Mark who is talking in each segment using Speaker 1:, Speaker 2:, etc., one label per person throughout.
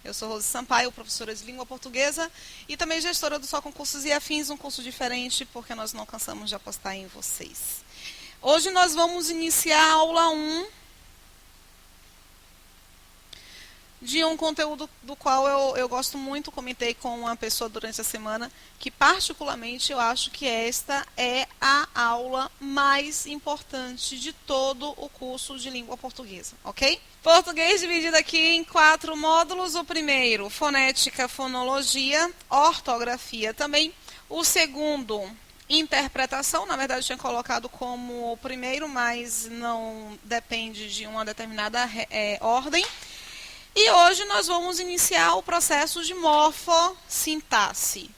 Speaker 1: Eu sou Rose Sampaio, professora de língua portuguesa e também gestora do Só Concursos e Afins, um curso diferente, porque nós não cansamos de apostar em vocês. Hoje nós vamos iniciar a aula 1 de um conteúdo do qual eu gosto muito, comentei com uma pessoa durante a semana, que particularmente eu acho que esta é a aula mais importante de todo o curso de língua portuguesa, ok? Português dividido aqui em 4 módulos. O primeiro, fonética, fonologia, ortografia também. O segundo, interpretação. Na verdade, eu tinha colocado como o primeiro, mas não depende de uma determinada ordem. E hoje nós vamos iniciar o processo de morfossintaxe.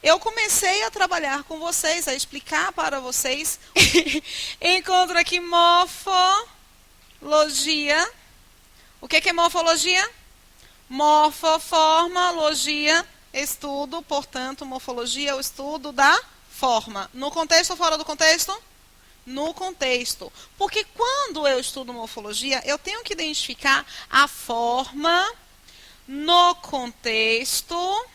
Speaker 1: Eu comecei a trabalhar com vocês, a explicar para vocês. Encontro aqui morfologia. O que é morfologia? Morfo, forma, logia, estudo. Portanto, morfologia é o estudo da forma. No contexto ou fora do contexto? No contexto. Porque quando eu estudo morfologia, eu tenho que identificar a forma no contexto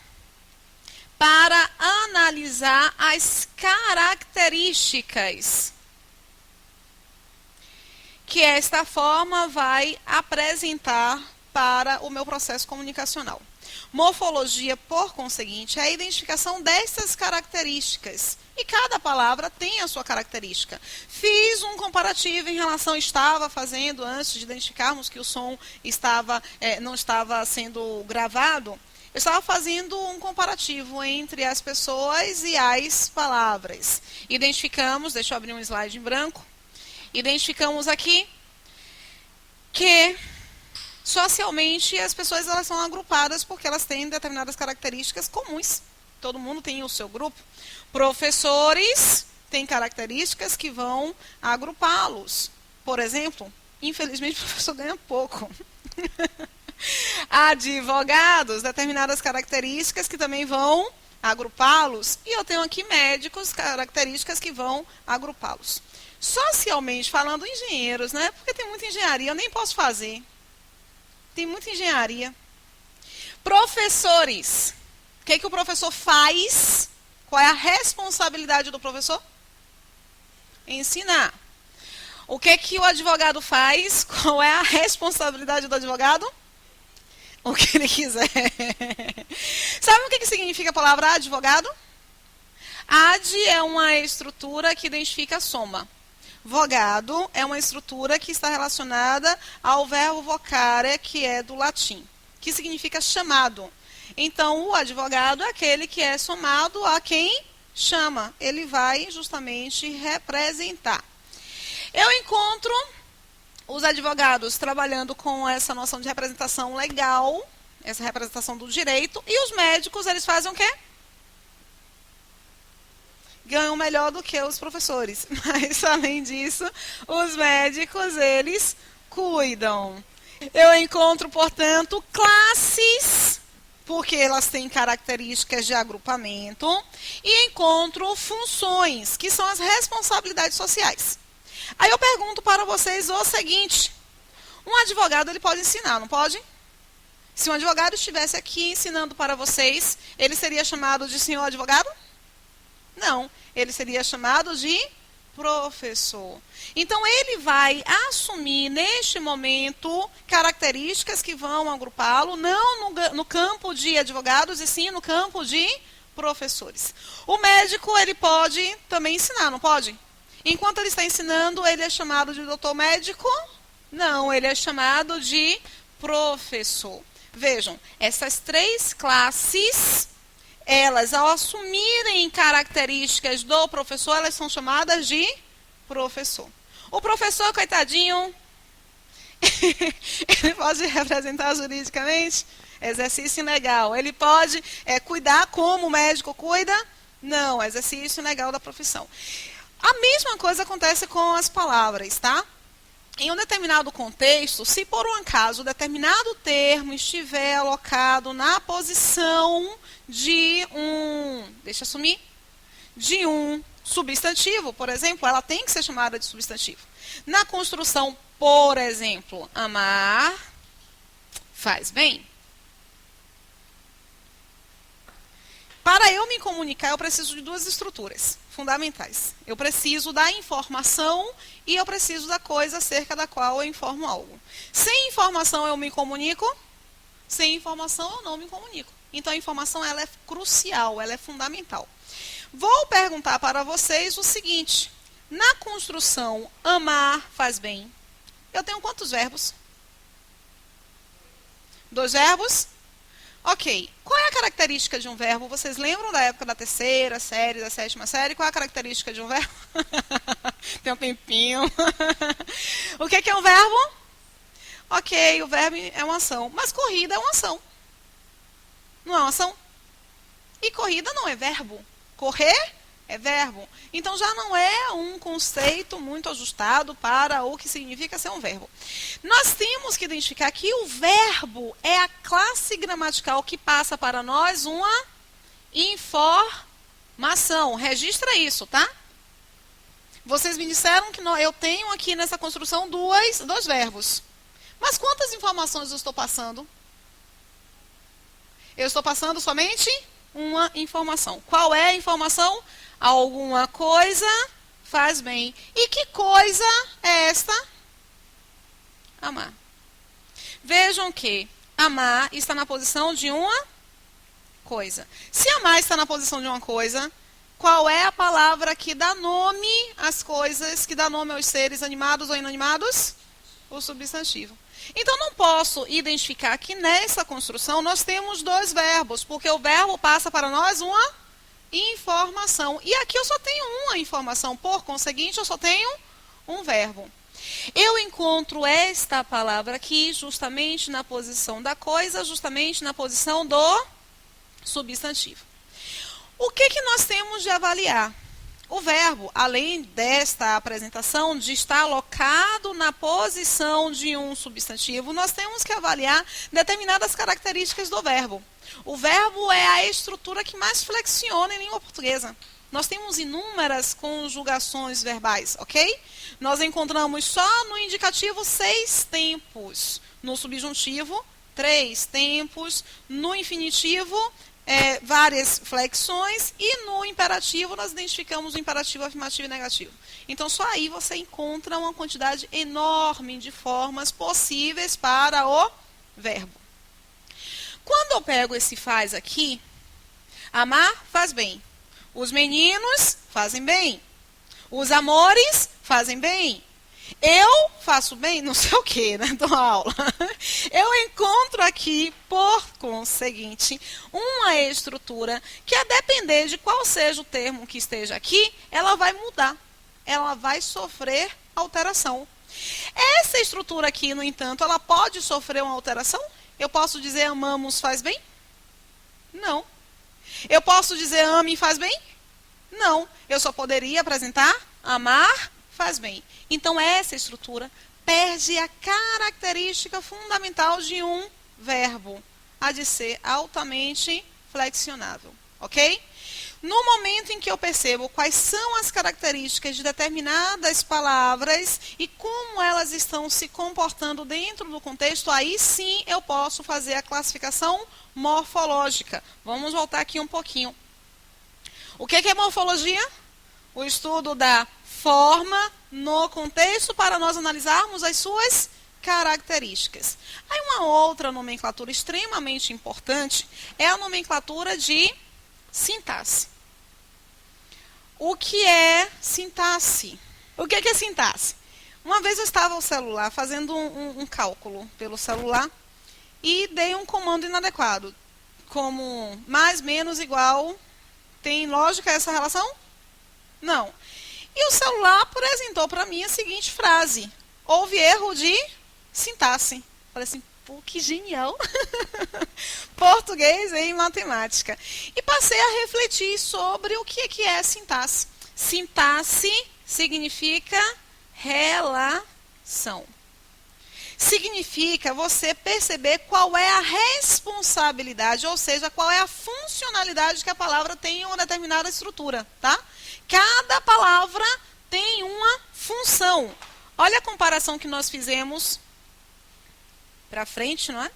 Speaker 1: para analisar as características que esta forma vai apresentar para o meu processo comunicacional. Morfologia, por conseguinte, é a identificação dessas características. E cada palavra tem a sua característica. Fiz um comparativo em relação, estava fazendo, antes de identificarmos que o som não estava sendo gravado, eu estava fazendo um comparativo entre as pessoas e as palavras. Identificamos, deixa eu abrir um slide em branco, identificamos aqui que socialmente as pessoas elas são agrupadas porque elas têm determinadas características comuns. Todo mundo tem o seu grupo. Professores têm características que vão agrupá-los. Por exemplo, infelizmente o professor ganha pouco. Advogados, determinadas características que também vão agrupá-los. E eu tenho aqui médicos, características que vão agrupá-los. Socialmente falando, engenheiros, né? Porque tem muita engenharia, eu nem posso fazer. Tem muita engenharia. Professores. O que o professor faz? Qual é a responsabilidade do professor? Ensinar. O que o advogado faz? Qual é a responsabilidade do advogado? O que ele quiser. Sabe o que significa a palavra advogado? Ad é uma estrutura que identifica a soma. Vogado é uma estrutura que está relacionada ao verbo vocare, que é do latim, que significa chamado. Então, o advogado é aquele que é somado a quem chama. Ele vai justamente representar. Eu encontro os advogados trabalhando com essa noção de representação legal, essa representação do direito, e os médicos, eles fazem o quê? Ganham melhor do que os professores. Mas, além disso, os médicos, eles cuidam. Eu encontro, portanto, classes, porque elas têm características de agrupamento, e encontro funções, que são as responsabilidades sociais. Aí eu pergunto para vocês o seguinte: um advogado, ele pode ensinar, não pode? Se um advogado estivesse aqui ensinando para vocês, ele seria chamado de senhor advogado? Não, ele seria chamado de professor. Então, ele vai assumir, neste momento, características que vão agrupá-lo, não no campo de advogados, e sim no campo de professores. O médico, ele pode também ensinar, não pode? Enquanto ele está ensinando, ele é chamado de doutor médico? Não, ele é chamado de professor. Vejam, essas 3 classes, elas, ao assumirem características do professor, elas são chamadas de professor. O professor, coitadinho, ele pode representar juridicamente? Exercício ilegal. Ele pode cuidar como o médico cuida? Não, exercício ilegal da profissão. A mesma coisa acontece com as palavras, tá? Em um determinado contexto, se por um acaso determinado termo estiver alocado na posição de de um substantivo, por exemplo, ela tem que ser chamada de substantivo. Na construção, por exemplo, amar faz bem. Para eu me comunicar, eu preciso de duas estruturas fundamentais. Eu preciso da informação e eu preciso da coisa acerca da qual eu informo algo. Sem informação eu me comunico, sem informação eu não me comunico. Então a informação ela é crucial, ela é fundamental. Vou perguntar para vocês o seguinte: na construção amar faz bem, eu tenho quantos verbos? 2 verbos? Ok. Qual é a característica de um verbo? Vocês lembram da época da terceira série, da sétima série? Qual é a característica de um verbo? Tem um tempinho. O que é um verbo? Ok, o verbo é uma ação. Mas corrida é uma ação. Não é uma ação? E corrida não é verbo. Correr é verbo. Então já não é um conceito muito ajustado para o que significa ser um verbo. Nós temos que identificar que o verbo é a classe gramatical que passa para nós uma informação. Registra isso, tá? Vocês me disseram que eu tenho aqui nessa construção dois verbos. Mas quantas informações eu estou passando? Eu estou passando somente uma informação. Qual é a informação? Alguma coisa faz bem. E que coisa é esta? Amar. Vejam que amar está na posição de uma coisa. Se amar está na posição de uma coisa, qual é a palavra que dá nome às coisas, que dá nome aos seres animados ou inanimados? O substantivo. Então, não posso identificar que nessa construção nós temos 2 verbos, porque o verbo passa para nós uma informação. E aqui eu só tenho uma informação, por conseguinte, eu só tenho um verbo. Eu encontro esta palavra aqui justamente na posição da coisa, justamente na posição do substantivo. O que nós temos de avaliar? O verbo, além desta apresentação de estar alocado na posição de um substantivo, nós temos que avaliar determinadas características do verbo. O verbo é a estrutura que mais flexiona em língua portuguesa. Nós temos inúmeras conjugações verbais, ok? Nós encontramos só no indicativo 6 tempos, no subjuntivo 3 tempos, no infinitivo várias flexões e no imperativo nós identificamos o imperativo afirmativo e negativo. Então só aí você encontra uma quantidade enorme de formas possíveis para o verbo. Quando eu pego esse faz aqui, amar faz bem. Os meninos fazem bem. Os amores fazem bem. Eu faço bem, não sei o que, né? Dou aula. Eu encontro aqui, por conseguinte, uma estrutura que, a depender de qual seja o termo que esteja aqui, ela vai mudar. Ela vai sofrer alteração. Essa estrutura aqui, no entanto, ela pode sofrer uma alteração? Eu posso dizer amamos faz bem? Não. Eu posso dizer ame faz bem? Não. Eu só poderia apresentar amar faz bem. Então, essa estrutura perde a característica fundamental de um verbo, a de ser altamente flexionável, ok? No momento em que eu percebo quais são as características de determinadas palavras e como elas estão se comportando dentro do contexto, aí sim eu posso fazer a classificação morfológica. Vamos voltar aqui um pouquinho. O que é morfologia? O estudo da forma no contexto para nós analisarmos as suas características. Aí uma outra nomenclatura extremamente importante é a nomenclatura de sintaxe. O que é sintaxe? O que é sintaxe? Uma vez eu estava no celular fazendo um cálculo pelo celular e dei um comando inadequado, como mais, menos, igual. Tem lógica essa relação? Não. E o celular apresentou para mim a seguinte frase: houve erro de sintaxe. Falei assim, pô, que genial. Português em matemática. E passei a refletir sobre o que é sintaxe. Sintaxe significa relação. Significa você perceber qual é a responsabilidade, ou seja, qual é a funcionalidade que a palavra tem em uma determinada estrutura, tá? Cada palavra tem uma função. Olha a comparação que nós fizemos para frente, não é?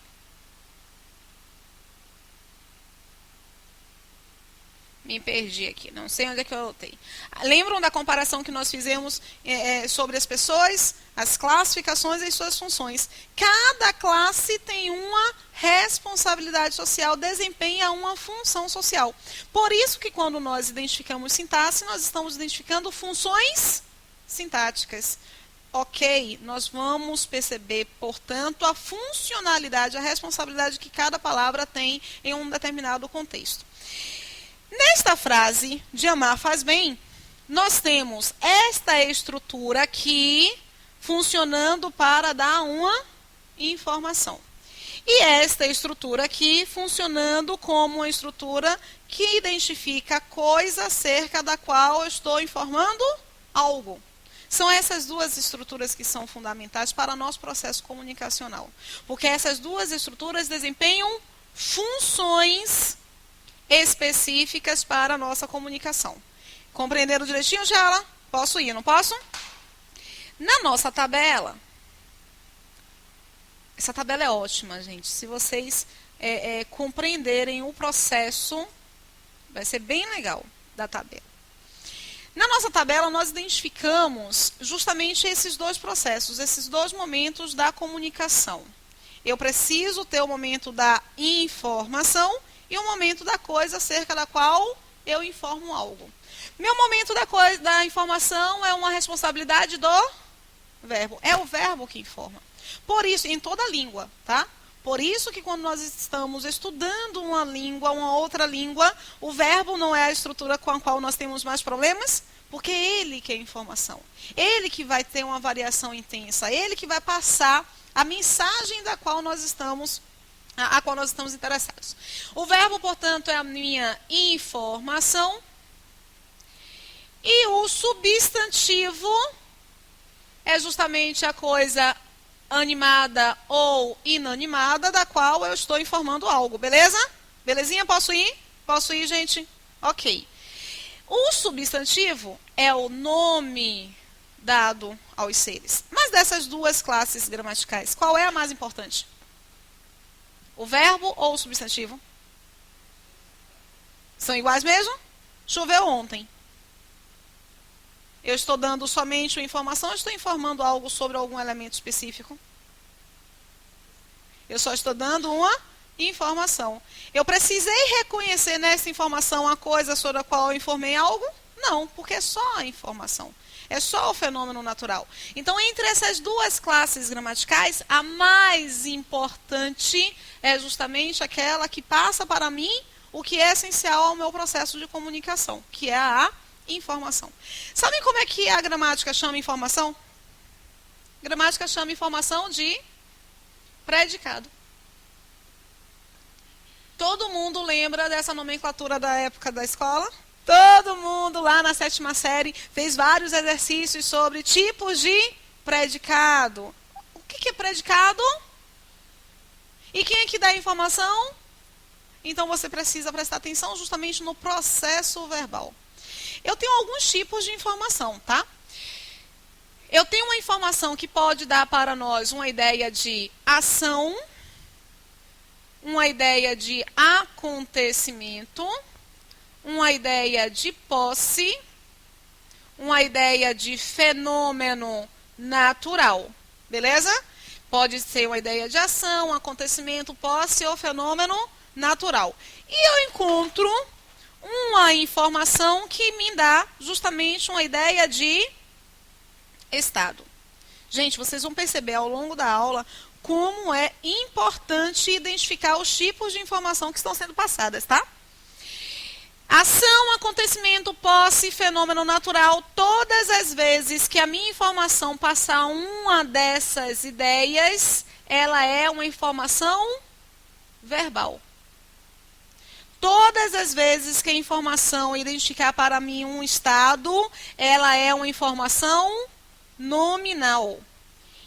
Speaker 1: Me perdi aqui, não sei onde é que eu anotei. Lembram da comparação que nós fizemos sobre as pessoas, as classificações e suas funções? Cada classe tem uma responsabilidade social, desempenha uma função social. Por isso que quando nós identificamos sintaxe, nós estamos identificando funções sintáticas. Ok, nós vamos perceber, portanto, a funcionalidade, a responsabilidade que cada palavra tem em um determinado contexto. Nesta frase, de amar faz bem, nós temos esta estrutura aqui funcionando para dar uma informação. E esta estrutura aqui funcionando como uma estrutura que identifica coisa acerca da qual eu estou informando algo. São essas duas estruturas que são fundamentais para o nosso processo comunicacional. Porque essas duas estruturas desempenham funções específicas para a nossa comunicação. Compreenderam direitinho, Jala? Posso ir, não posso? Na nossa tabela, essa tabela é ótima, gente. Se vocês compreenderem o processo, vai ser bem legal da tabela. Na nossa tabela, nós identificamos justamente esses dois processos, esses dois momentos da comunicação. Eu preciso ter o momento da informação e o momento da coisa acerca da qual eu informo algo. Meu momento da informação é uma responsabilidade do verbo. É o verbo que informa. Por isso, em toda língua, tá? Por isso que quando nós estamos estudando uma língua, uma outra língua, o verbo não é a estrutura com a qual nós temos mais problemas, porque é ele que é a informação. Ele que vai ter uma variação intensa, ele que vai passar a mensagem da qual nós estamos interessados. O verbo, portanto, é a minha informação. E o substantivo é justamente a coisa animada ou inanimada da qual eu estou informando algo, beleza? Belezinha? Posso ir? Posso ir, gente? Ok. O substantivo é o nome dado aos seres. Mas dessas duas classes gramaticais, qual é a mais importante? O verbo ou o substantivo? São iguais mesmo? Choveu ontem. Eu estou dando somente uma informação ou estou informando algo sobre algum elemento específico? Eu só estou dando uma informação. Eu precisei reconhecer nessa informação a coisa sobre a qual eu informei algo? Não, porque é só a informação. É só o fenômeno natural. Então, entre essas duas classes gramaticais, a mais importante é justamente aquela que passa para mim o que é essencial ao meu processo de comunicação, que é a informação. Sabem como é que a gramática chama informação? A gramática chama informação de predicado. Todo mundo lembra dessa nomenclatura da época da escola? Todo mundo lá na 7ª série fez vários exercícios sobre tipos de predicado. O que é predicado? E quem é que dá a informação? Então você precisa prestar atenção justamente no processo verbal. Eu tenho alguns tipos de informação, tá? Eu tenho uma informação que pode dar para nós uma ideia de ação, uma ideia de acontecimento, uma ideia de posse, uma ideia de fenômeno natural, beleza? Pode ser uma ideia de ação, acontecimento, posse ou fenômeno natural. E eu encontro uma informação que me dá justamente uma ideia de estado. Gente, vocês vão perceber ao longo da aula como é importante identificar os tipos de informação que estão sendo passadas, tá? Ação, acontecimento, posse, fenômeno natural, todas as vezes que a minha informação passar uma dessas ideias, ela é uma informação verbal. Todas as vezes que a informação identificar para mim um estado, ela é uma informação nominal.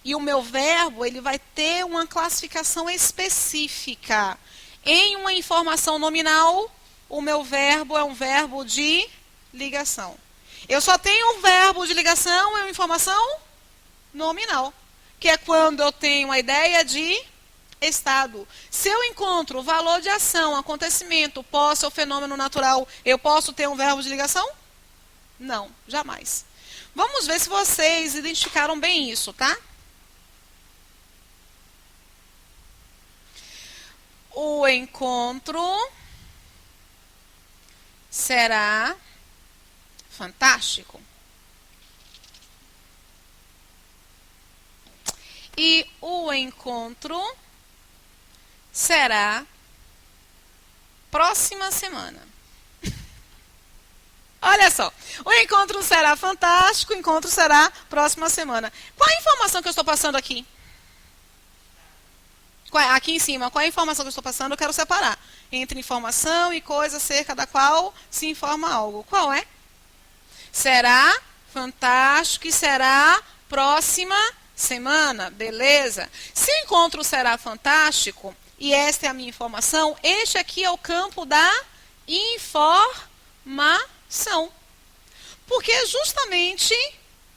Speaker 1: E o meu verbo, ele vai ter uma classificação específica. Em uma informação nominal, o meu verbo é um verbo de ligação. Eu só tenho um verbo de ligação, é uma informação nominal, que é quando eu tenho a ideia de estado. Se eu encontro valor de ação, acontecimento, posse ou fenômeno natural, eu posso ter um verbo de ligação? Não, jamais. Vamos ver se vocês identificaram bem isso, tá? O encontro será fantástico. E o encontro será próxima semana. Olha só, o encontro será fantástico, o encontro será próxima semana. Qual a informação que eu estou passando aqui? Aqui em cima, qual é a informação que eu estou passando? Eu quero separar entre informação e coisa acerca da qual se informa algo. Qual é? Será fantástico e será próxima semana, beleza? Se o encontro será fantástico, e esta é a minha informação, este aqui é o campo da informação. Porque é justamente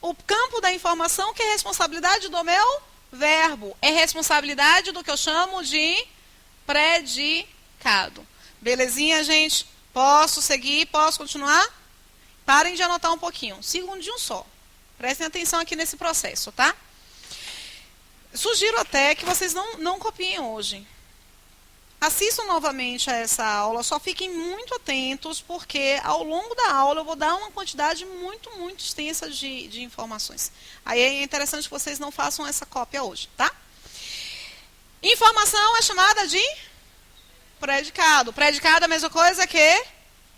Speaker 1: o campo da informação que é responsabilidade do meu verbo. É responsabilidade do que eu chamo de predicado. Belezinha, gente? Posso seguir? Posso continuar? Parem de anotar um pouquinho. Um segundinho só. Prestem atenção aqui nesse processo, tá? Sugiro até que vocês não copiem hoje. Assistam novamente a essa aula, só fiquem muito atentos, porque ao longo da aula eu vou dar uma quantidade muito extensa de informações. Aí é interessante que vocês não façam essa cópia hoje, tá? Informação é chamada de predicado. Predicado é a mesma coisa que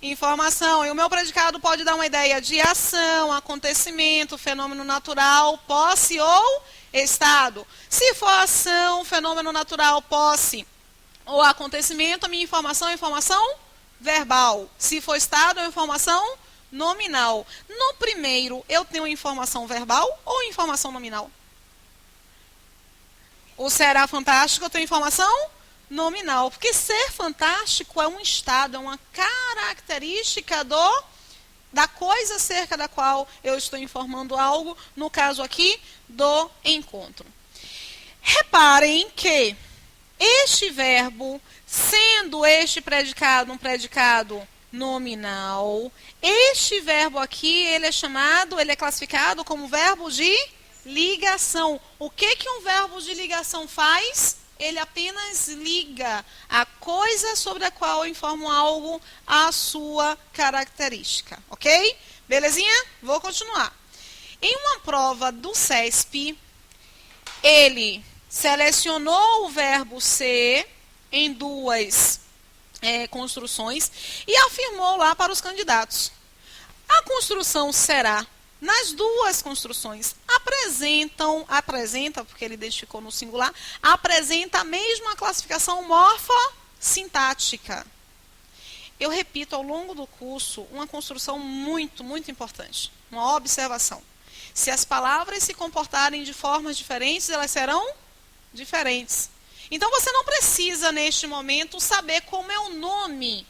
Speaker 1: informação. E o meu predicado pode dar uma ideia de ação, acontecimento, fenômeno natural, posse ou estado. Se for ação, fenômeno natural, posse ou acontecimento, a minha informação é informação verbal. Se for estado, é informação nominal. No primeiro, eu tenho informação verbal ou informação nominal? O será fantástico, eu tenho informação nominal. Porque ser fantástico é um estado, é uma característica da coisa acerca da qual eu estou informando algo, no caso aqui, do encontro. Reparem que este verbo, sendo este predicado um predicado nominal, este verbo aqui, ele é classificado como verbo de ligação. O que um verbo de ligação faz? Ele apenas liga a coisa sobre a qual eu informo algo à sua característica, ok? Belezinha? Vou continuar. Em uma prova do CESP, ele selecionou o verbo ser em duas construções e afirmou lá para os candidatos. A construção será, nas duas construções, apresenta, porque ele identificou no singular, apresenta a mesma classificação morfossintática. Eu repito ao longo do curso uma construção muito importante, uma observação. Se as palavras se comportarem de formas diferentes, elas serão diferentes. Então você não precisa neste momento saber como é o nome,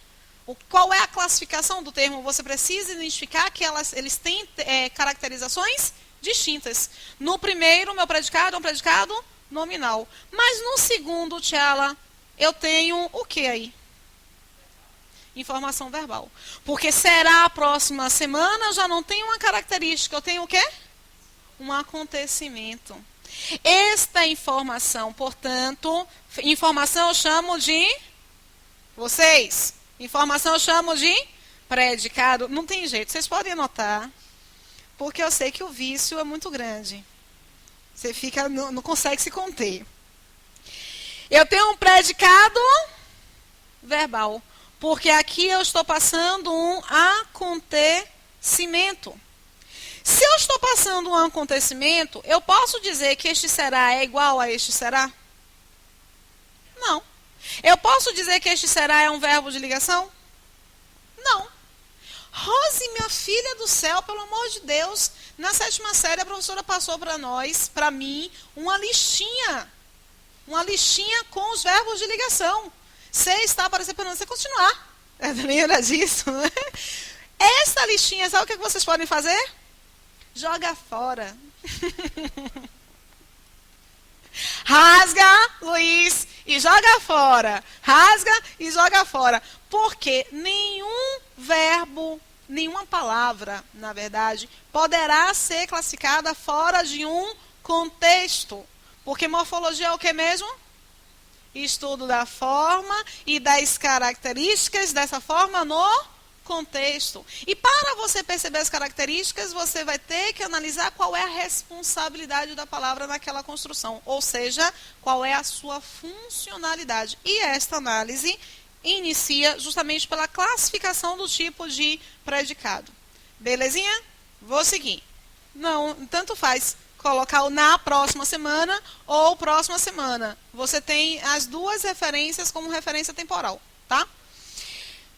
Speaker 1: qual é a classificação do termo. Você precisa identificar que eles têm caracterizações distintas. No primeiro, meu predicado é um predicado nominal. Mas no segundo, Tchala, eu tenho o que aí? Informação verbal. Porque será a próxima semana, já não tem uma característica. Eu tenho o quê? Um acontecimento. Esta informação, portanto, informação eu chamo de... Vocês? Informação eu chamo de predicado. Não tem jeito, vocês podem anotar, porque eu sei que o vício é muito grande. Você fica, não consegue se conter. Eu tenho um predicado verbal, porque aqui eu estou passando um acontecimento. Se eu estou passando um acontecimento, eu posso dizer que este será é igual a este será? Não. Eu posso dizer que este será é um verbo de ligação? Não. Rose, minha filha do céu, pelo amor de Deus, na 7ª série a professora passou para mim, uma listinha com os verbos de ligação. Você está aparecendo para você continuar. Lembra disso? Essa listinha, sabe o que vocês podem fazer? Joga fora. Rasga, Luiz, e joga fora. Rasga e joga fora. Porque nenhum verbo, nenhuma palavra, na verdade, poderá ser classificada fora de um contexto. Porque morfologia é o que mesmo? Estudo da forma e das características dessa forma no contexto. E para você perceber as características, você vai ter que analisar qual é a responsabilidade da palavra naquela construção, ou seja, qual é a sua funcionalidade. E esta análise inicia justamente pela classificação do tipo de predicado. Belezinha? Vou seguir. Não, tanto faz colocar o na próxima semana ou próxima semana. Você tem as duas referências como referência temporal, tá?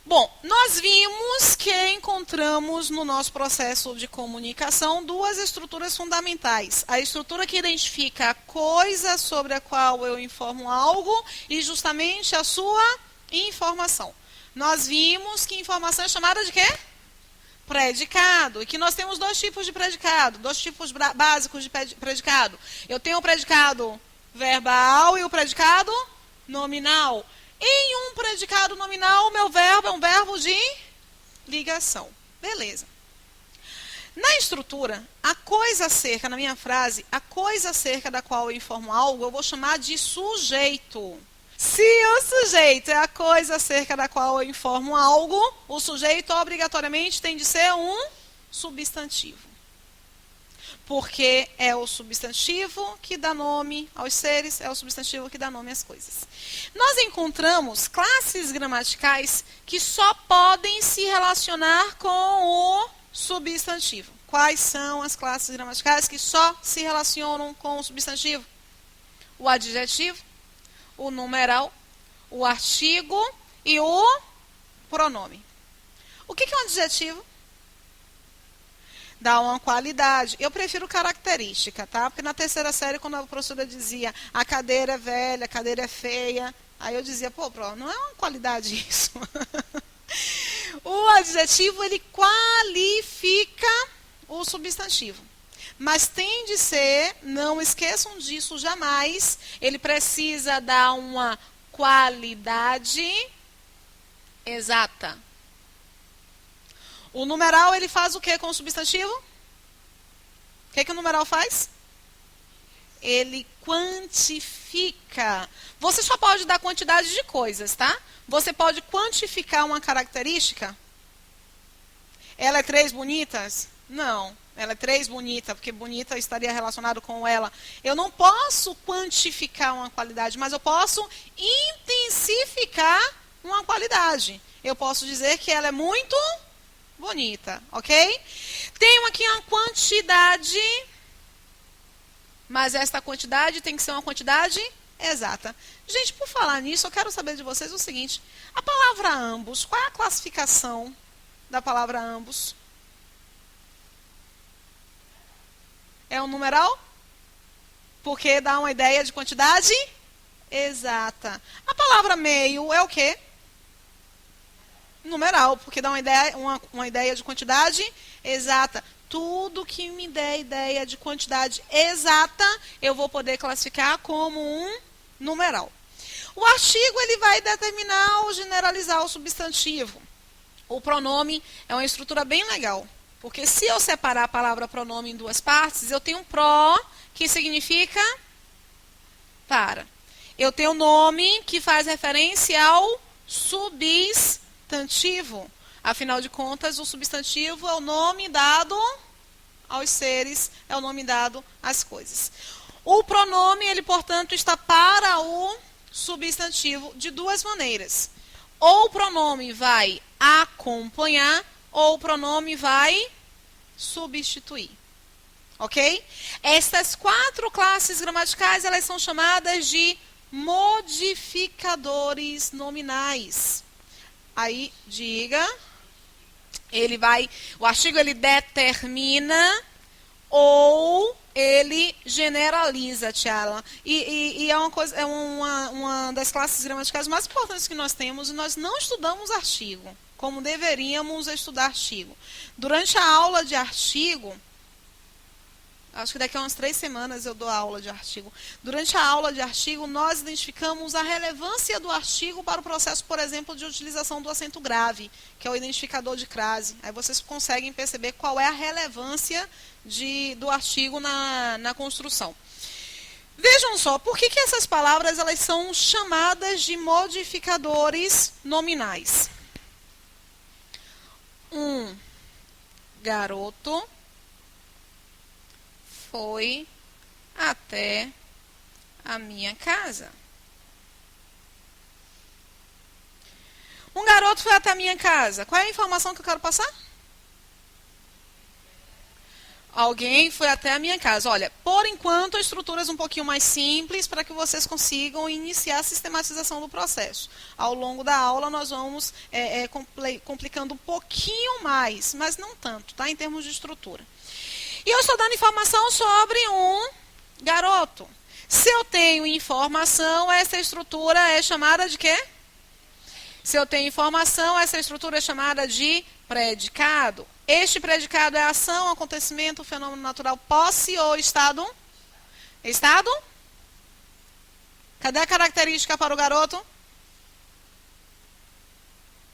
Speaker 1: Bom, nós vimos que encontramos no nosso processo de comunicação duas estruturas fundamentais. A estrutura que identifica a coisa sobre a qual eu informo algo e justamente a sua informação. Nós vimos que informação é chamada de quê? Predicado. E que nós temos dois tipos de predicado, dois tipos básicos de predicado. Eu tenho o predicado verbal e o predicado nominal. Em um predicado nominal, o meu verbo é um verbo de ligação. Beleza. Na estrutura, a coisa acerca, na minha frase, a coisa acerca da qual eu informo algo, eu vou chamar de sujeito. Se o sujeito é a coisa acerca da qual eu informo algo, o sujeito obrigatoriamente tem de ser um substantivo. Porque é o substantivo que dá nome aos seres, é o substantivo que dá nome às coisas. Nós encontramos classes gramaticais que só podem se relacionar com o substantivo. Quais são as classes gramaticais que só se relacionam com o substantivo? O adjetivo, o numeral, o artigo e o pronome. O que é um adjetivo? Dá uma qualidade. Eu prefiro característica, tá? Porque na terceira série, quando a professora dizia a cadeira é velha, a cadeira é feia, aí eu dizia, pô, não é uma qualidade isso. O adjetivo, ele qualifica o substantivo. Mas tem de ser, não esqueçam disso jamais, ele precisa dar uma qualidade exata. O numeral, ele faz o que com o substantivo? O que o numeral faz? Ele quantifica. Você só pode dar quantidade de coisas, tá? Você pode quantificar uma característica. Ela é 3 bonitas? Não. Ela é 3 bonita, porque bonita estaria relacionado com ela. Eu não posso quantificar uma qualidade, mas eu posso intensificar uma qualidade. Eu posso dizer que ela é muito bonita, ok? Tenho aqui uma quantidade, mas esta quantidade tem que ser uma quantidade exata. Gente, por falar nisso, eu quero saber de vocês o seguinte. A palavra ambos, qual é a classificação da palavra ambos? É um numeral? Porque dá uma ideia de quantidade exata. A palavra meio é o quê? Numeral, porque dá uma ideia de quantidade exata. Tudo que me der ideia de quantidade exata, eu vou poder classificar como um numeral. O artigo, ele vai determinar ou generalizar o substantivo. O pronome é uma estrutura bem legal. Porque se eu separar a palavra pronome em duas partes, eu tenho pró, que significa para. Eu tenho nome, que faz referência ao substantivo. Afinal de contas, o substantivo é o nome dado aos seres, é o nome dado às coisas. O pronome, ele, portanto, está para o substantivo de duas maneiras. Ou o pronome vai acompanhar, ou o pronome vai substituir. Ok? Estas 4 classes gramaticais, elas são chamadas de modificadores nominais. Aí, diga, o artigo, ele determina ou ele generaliza, Tiara. E é uma das classes gramaticais mais importantes que nós temos, e nós não estudamos artigo como deveríamos estudar artigo. Durante a aula de artigo, Acho que daqui a umas 3 semanas eu dou aula de artigo. Durante a aula de artigo, nós identificamos a relevância do artigo para o processo, por exemplo, de utilização do acento grave, que é o identificador de crase. Aí vocês conseguem perceber qual é a relevância do artigo na construção. Vejam só, por que essas palavras elas são chamadas de modificadores nominais? Um garoto foi até a minha casa. Um garoto foi até a minha casa. Qual é a informação que eu quero passar? Alguém foi até a minha casa. Olha, por enquanto, estruturas um pouquinho mais simples para que vocês consigam iniciar a sistematização do processo. Ao longo da aula, nós vamos complicando um pouquinho mais, mas não tanto, tá? Em termos de estrutura. E eu estou dando informação sobre um garoto. Se eu tenho informação, essa estrutura é chamada de quê? Se eu tenho informação, essa estrutura é chamada de predicado. Este predicado é ação, acontecimento, fenômeno natural, posse ou estado? Estado? Cadê a característica para o garoto?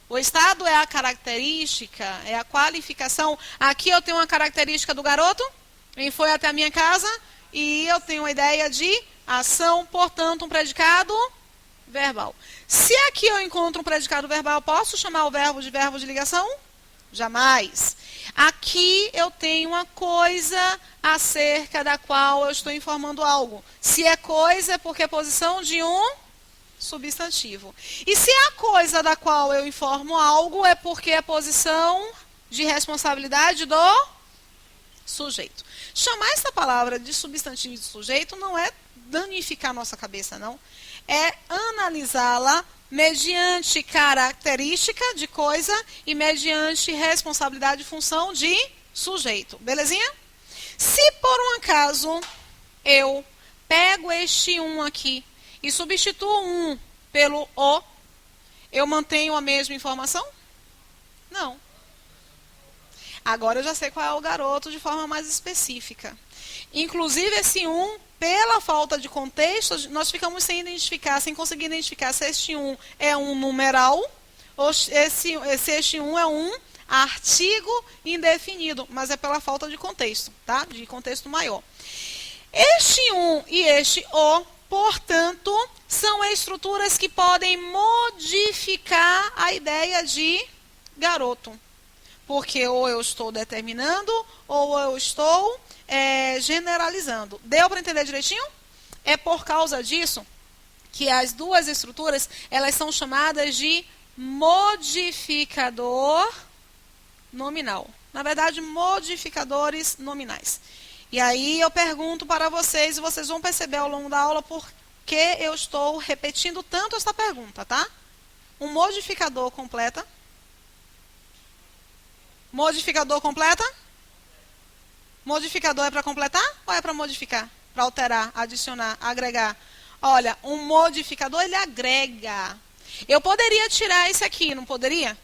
Speaker 1: O estado é a característica, é a qualificação. Aqui eu tenho uma característica do garoto, ele foi até a minha casa, e eu tenho uma ideia de ação, portanto, um predicado verbal. Se aqui eu encontro um predicado verbal, posso chamar o verbo de ligação? Jamais. Aqui eu tenho uma coisa acerca da qual eu estou informando algo. Se é coisa, é porque é posição de um substantivo. E se a coisa da qual eu informo algo, é porque é posição de responsabilidade do sujeito. Chamar essa palavra de substantivo e de sujeito não é danificar nossa cabeça, não. É analisá-la mediante característica de coisa e mediante responsabilidade e função de sujeito. Belezinha? Se por um acaso eu pego este um aqui e substituo um pelo o, eu mantenho a mesma informação? Não. Agora eu já sei qual é o garoto de forma mais específica. Inclusive esse um, pela falta de contexto, nós ficamos sem conseguir identificar se este um é um numeral ou se este um é um artigo indefinido, mas é pela falta de contexto, tá? De contexto maior. Este um e este o, portanto, são estruturas que podem modificar a ideia de garoto. Porque ou eu estou determinando ou eu estou generalizando. Deu para entender direitinho? É por causa disso que as duas estruturas elas são chamadas de modificador nominal. Na verdade, modificadores nominais. E aí eu pergunto para vocês, e vocês vão perceber ao longo da aula por que eu estou repetindo tanto essa pergunta, tá? Um modificador completa? Modificador completa? Modificador é para completar ou é para modificar? Para alterar, adicionar, agregar. Olha, um modificador, ele agrega. Eu poderia tirar esse aqui, não poderia?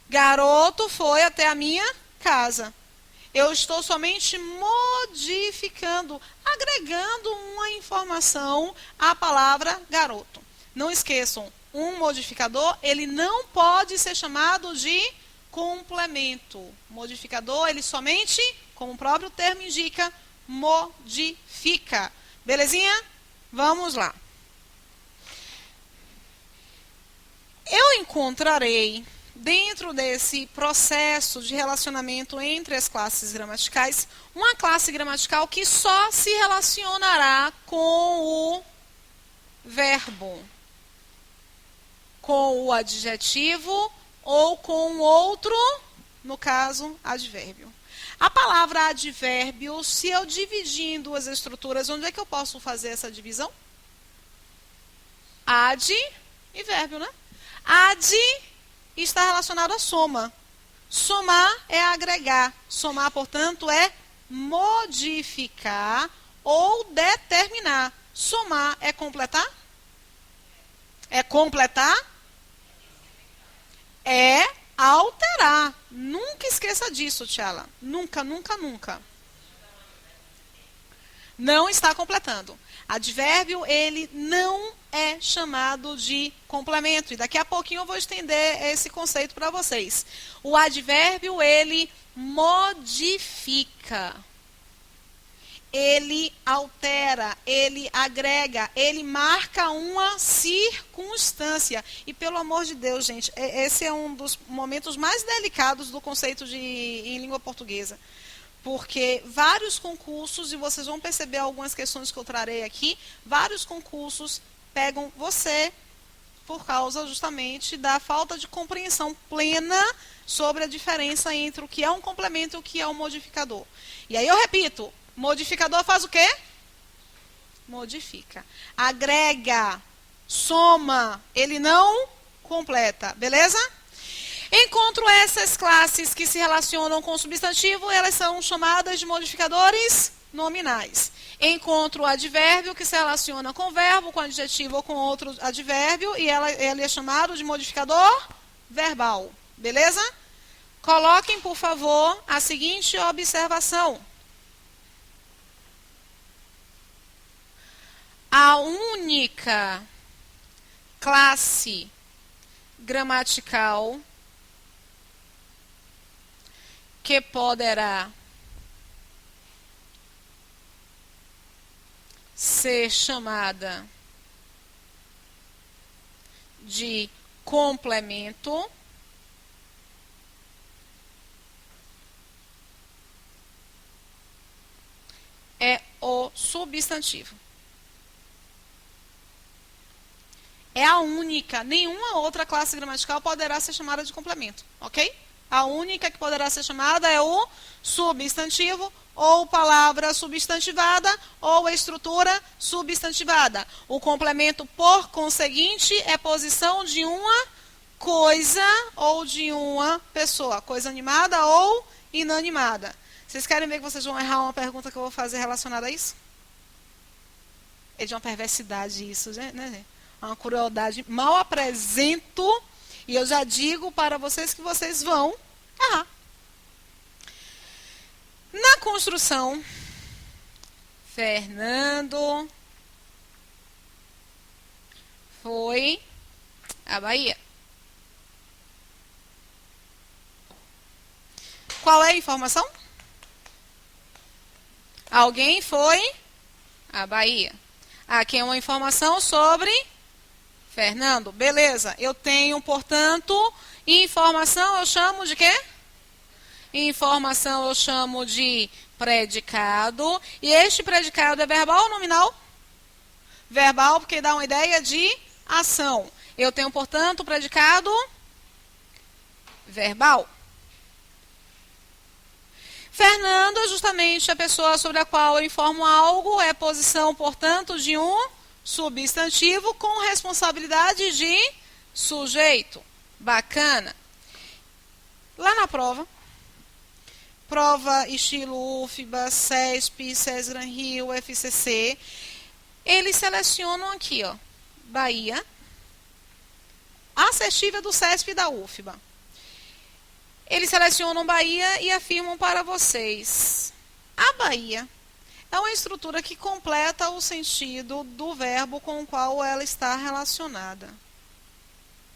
Speaker 1: Garoto foi até a minha casa. Eu estou somente modificando, agregando uma informação à palavra garoto. Não esqueçam, um modificador, ele não pode ser chamado de complemento. Modificador, ele somente, como o próprio termo indica, modifica. Belezinha? Vamos lá. Eu encontrarei, dentro desse processo de relacionamento entre as classes gramaticais, uma classe gramatical que só se relacionará com o verbo, com o adjetivo ou com outro, no caso, advérbio. A palavra advérbio, se eu dividir em duas estruturas, onde é que eu posso fazer essa divisão? Ad e vérbio, né? Ad está relacionado a soma. Somar é agregar. Somar, portanto, é modificar ou determinar. Somar é completar? É completar? É alterar. Nunca esqueça disso, Tchala. Nunca, nunca, nunca. Não está completando. Advérbio, ele não é chamado de complemento. E daqui a pouquinho eu vou estender esse conceito para vocês. O advérbio, ele modifica. Ele altera, ele agrega, ele marca uma circunstância. E pelo amor de Deus, gente, esse é um dos momentos mais delicados do conceito em língua portuguesa. Porque vários concursos, e vocês vão perceber algumas questões que eu trarei aqui, vários concursos pegam você por causa justamente da falta de compreensão plena sobre a diferença entre o que é um complemento e o que é um modificador. E aí eu repito, modificador faz o quê? Modifica. Agrega, soma, ele não completa, beleza? Encontro essas classes que se relacionam com o substantivo, elas são chamadas de modificadores nominais. Encontro o advérbio que se relaciona com o verbo, com adjetivo ou com outro advérbio, e ele é chamado de modificador verbal, beleza? Coloquem, por favor, a seguinte observação. A única classe gramatical que poderá ser chamada de complemento é o substantivo. É a única, nenhuma outra classe gramatical poderá ser chamada de complemento, ok? A única que poderá ser chamada é o substantivo, ou palavra substantivada, ou estrutura substantivada. O complemento, por conseguinte, é posição de uma coisa ou de uma pessoa. Coisa animada ou inanimada. Vocês querem ver que vocês vão errar uma pergunta que eu vou fazer relacionada a isso? É de uma perversidade isso, né? Uma crueldade. Mal apresento e eu já digo para vocês que vocês vão errar. Na construção, Fernando foi à Bahia. Qual é a informação? Alguém foi à Bahia. Aqui é uma informação sobre Fernando. Beleza. Eu tenho, portanto, informação eu chamo de quê? Informação eu chamo de predicado. E este predicado é verbal ou nominal? Verbal, porque dá uma ideia de ação. Eu tenho, portanto, o predicado verbal. Fernando é justamente a pessoa sobre a qual eu informo algo, é posição, portanto, de um substantivo com responsabilidade de sujeito. Bacana. Lá na prova estilo UFBA, CESP, CESGRAN Rio, FCC, eles selecionam aqui, ó, Bahia, assertiva do CESP e da UFBA. Eles selecionam Bahia e afirmam para vocês. A Bahia é uma estrutura que completa o sentido do verbo com o qual ela está relacionada.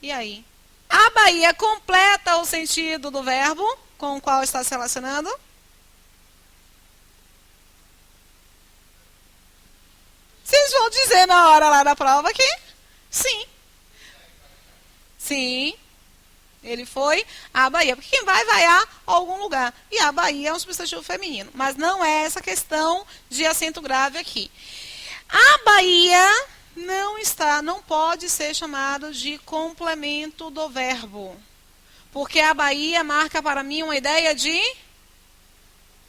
Speaker 1: E aí? A Bahia completa o sentido do verbo com o qual está se relacionando? Vocês vão dizer na hora lá da prova que sim. Sim. Ele foi à Bahia. Porque quem vai a algum lugar. E a Bahia é um substantivo feminino. Mas não é essa questão de acento grave aqui. A Bahia não pode ser chamada de complemento do verbo. Porque a Bahia marca para mim uma ideia de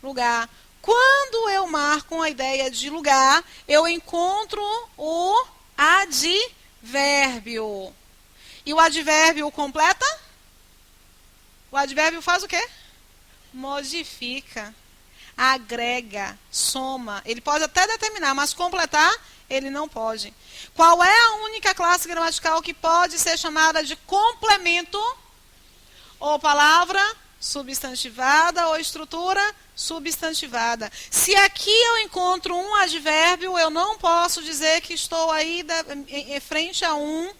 Speaker 1: lugar. Quando eu marco uma ideia de lugar, eu encontro o advérbio. E o advérbio completa? O advérbio faz o quê? Modifica, agrega, soma. Ele pode até determinar, mas completar, ele não pode. Qual é a única classe gramatical que pode ser chamada de complemento ou palavra substantivada ou estrutura substantivada. Se aqui eu encontro um advérbio, eu não posso dizer que estou aí frente a um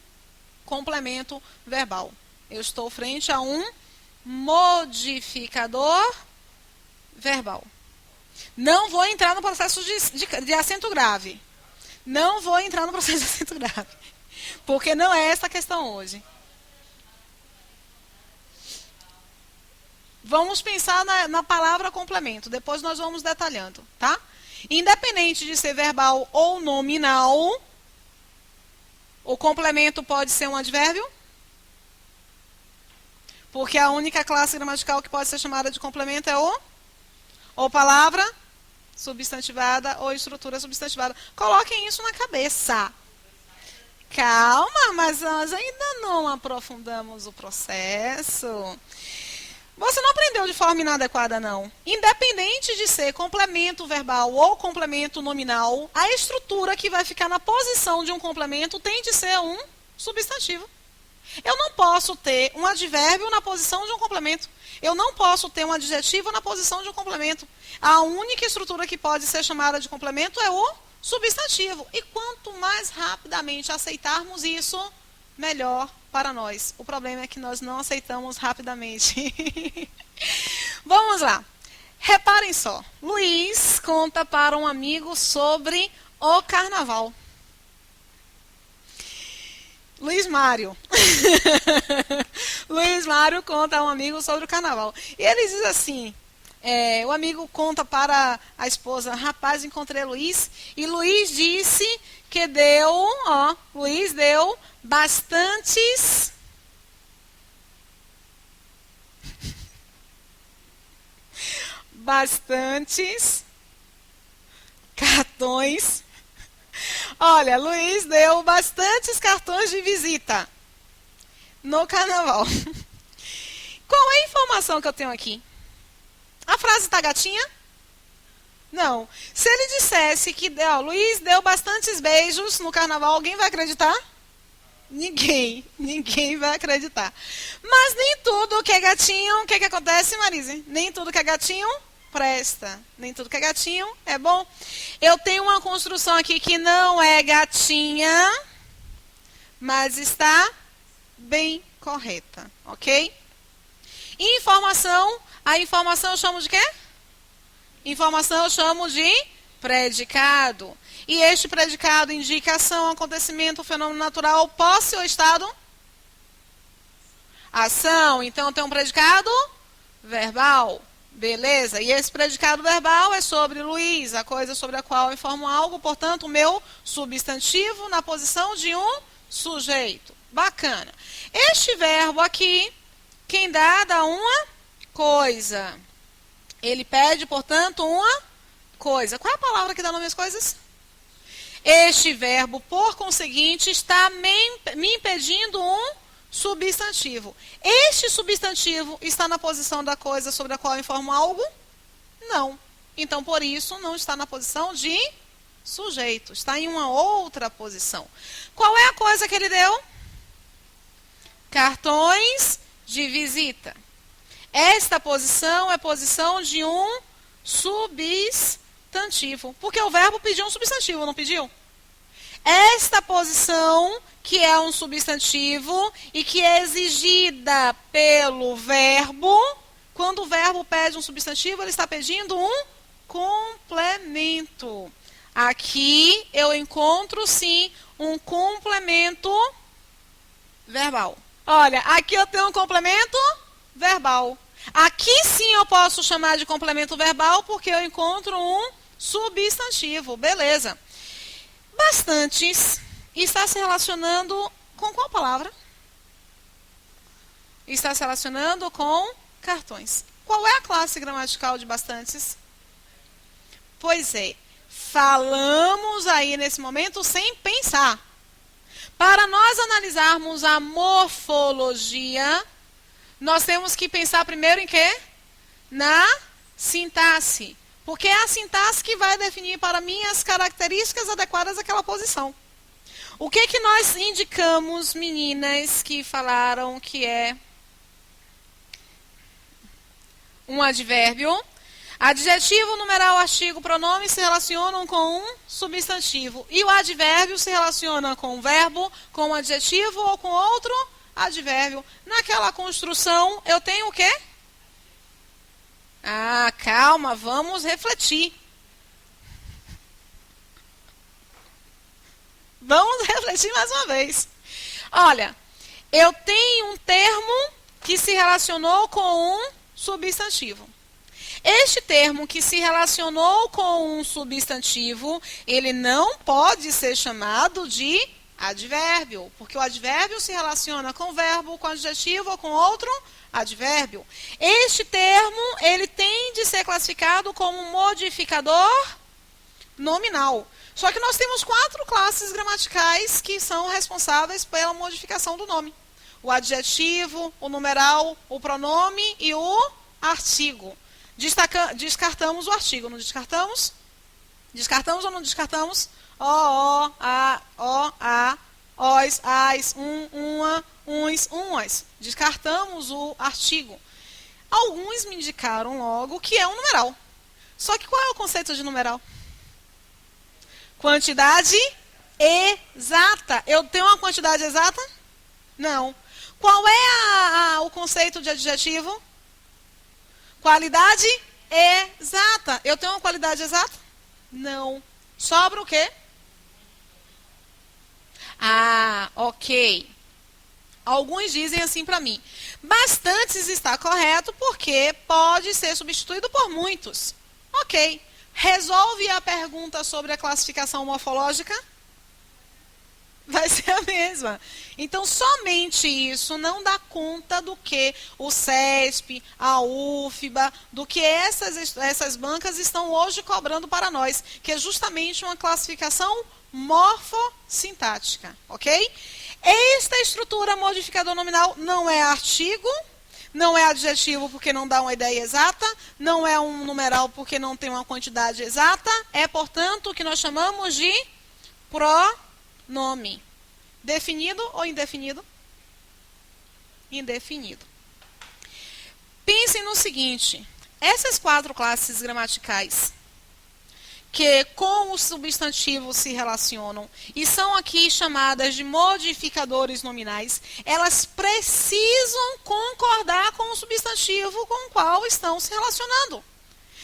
Speaker 1: complemento verbal. Eu estou frente a um modificador verbal. Não vou entrar no processo de acento grave. Não vou entrar no processo de acento grave. Porque não é essa a questão hoje. Vamos pensar na palavra complemento. Depois nós vamos detalhando, tá? Independente de ser verbal ou nominal, o complemento pode ser um advérbio. Porque a única classe gramatical que pode ser chamada de complemento é ou palavra substantivada ou estrutura substantivada. Coloquem isso na cabeça. Calma, mas nós ainda não aprofundamos o processo. Você não aprendeu de forma inadequada, não. Independente de ser complemento verbal ou complemento nominal, a estrutura que vai ficar na posição de um complemento tem de ser um substantivo. Eu não posso ter um advérbio na posição de um complemento. Eu não posso ter um adjetivo na posição de um complemento. A única estrutura que pode ser chamada de complemento é o substantivo. E quanto mais rapidamente aceitarmos isso, melhor para nós. O problema é que nós não aceitamos rapidamente. Vamos lá. Reparem só. Luiz conta para um amigo sobre o carnaval. Luiz Mário. Luiz Mário conta a um amigo sobre o carnaval. E ele diz assim, o amigo conta para a esposa, rapaz, encontrei Luiz, e Luiz disse que Luiz deu bastantes cartões. Olha, Luiz deu bastantes cartões de visita no carnaval. Qual é a informação que eu tenho aqui? A frase está gatinha? Não. Se ele dissesse que Luiz deu bastantes beijos no carnaval, alguém vai acreditar? Ninguém vai acreditar. Mas nem tudo que é gatinho, o que acontece, Marise? Nem tudo que é gatinho presta. Nem tudo que é gatinho é bom. Eu tenho uma construção aqui que não é gatinha, mas está bem correta, ok? Informação, a informação eu chamo de quê? Informação eu chamo de predicado. E este predicado indica ação, acontecimento, fenômeno natural, posse ou estado? Ação. Então tem um predicado verbal. Beleza? E esse predicado verbal é sobre Luiz, a coisa sobre a qual eu informo algo, portanto, o meu substantivo na posição de um sujeito. Bacana. Este verbo aqui, quem dá uma coisa. Ele pede, portanto, uma coisa. Qual é a palavra que dá nome às coisas? Este verbo, por conseguinte, está me impedindo um substantivo. Este substantivo está na posição da coisa sobre a qual eu informo algo? Não. Então, por isso, não está na posição de sujeito. Está em uma outra posição. Qual é a coisa que ele deu? Cartões de visita. Esta posição é posição de um substantivo. Porque o verbo pediu um substantivo, não pediu? Esta posição, que é um substantivo e que é exigida pelo verbo, quando o verbo pede um substantivo, ele está pedindo um complemento. Aqui eu encontro, sim, um complemento verbal. Olha, aqui eu tenho um complemento verbal. Aqui sim eu posso chamar de complemento verbal porque eu encontro um substantivo. Beleza. Bastantes está se relacionando com qual palavra? Está se relacionando com cartões. Qual é a classe gramatical de bastantes? Pois é, falamos aí nesse momento sem pensar. Para nós analisarmos a morfologia, nós temos que pensar primeiro em quê? Na sintaxe. Porque é a sintaxe que vai definir para mim as características adequadas àquela posição. O que nós indicamos, meninas, que falaram que é Um advérbio. Adjetivo, numeral, artigo, pronome se relacionam com um substantivo. E o advérbio se relaciona com um verbo, com um adjetivo ou com outro advérbio. Naquela construção, eu tenho o quê? Ah, calma, vamos refletir. Vamos refletir mais uma vez. Olha, eu tenho um termo que se relacionou com um substantivo. Este termo que se relacionou com um substantivo, ele não pode ser chamado de advérbio, porque o advérbio se relaciona com verbo, com adjetivo ou com outro advérbio. Este termo, ele tem de ser classificado como modificador nominal. Só que nós temos 4 classes gramaticais que são responsáveis pela modificação do nome. O adjetivo, o numeral, o pronome e o artigo. Descartamos o artigo, não descartamos? Descartamos ou não descartamos? O, a, os, as, uma, uns, umas. Descartamos o artigo. Alguns me indicaram logo que é um numeral. Só que qual é o conceito de numeral? Quantidade exata. Eu tenho uma quantidade exata? Não. Qual é o conceito de adjetivo? Qualidade exata. Eu tenho uma qualidade exata? Não. Sobra o quê? Ah, ok. Alguns dizem assim para mim. Bastantes está correto porque pode ser substituído por muitos. Ok. Resolve a pergunta sobre a classificação morfológica? Vai ser a mesma. Então, somente isso não dá conta do que o CESP, a UFBA, do que essas bancas estão hoje cobrando para nós, que é justamente uma classificação morfossintática, ok? Esta estrutura modificador nominal não é artigo, não é adjetivo porque não dá uma ideia exata, não é um numeral porque não tem uma quantidade exata, é, portanto, o que nós chamamos de pronome. Definido ou indefinido? Indefinido. Pensem no seguinte, essas 4 classes gramaticais que com o substantivo se relacionam e são aqui chamadas de modificadores nominais, elas precisam concordar com o substantivo com o qual estão se relacionando.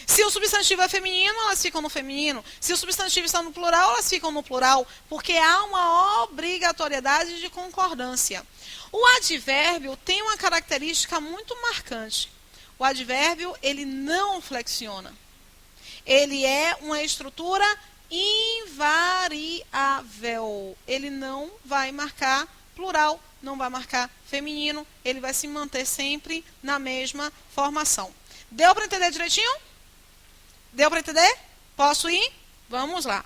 Speaker 1: Se o substantivo é feminino, elas ficam no feminino. Se o substantivo está no plural, elas ficam no plural, porque há uma obrigatoriedade de concordância. O advérbio tem uma característica muito marcante. O advérbio, ele não flexiona. Ele é uma estrutura invariável. Ele não vai marcar plural, não vai marcar feminino, ele vai se manter sempre na mesma formação. Deu para entender direitinho? Deu para entender? Posso ir? Vamos lá.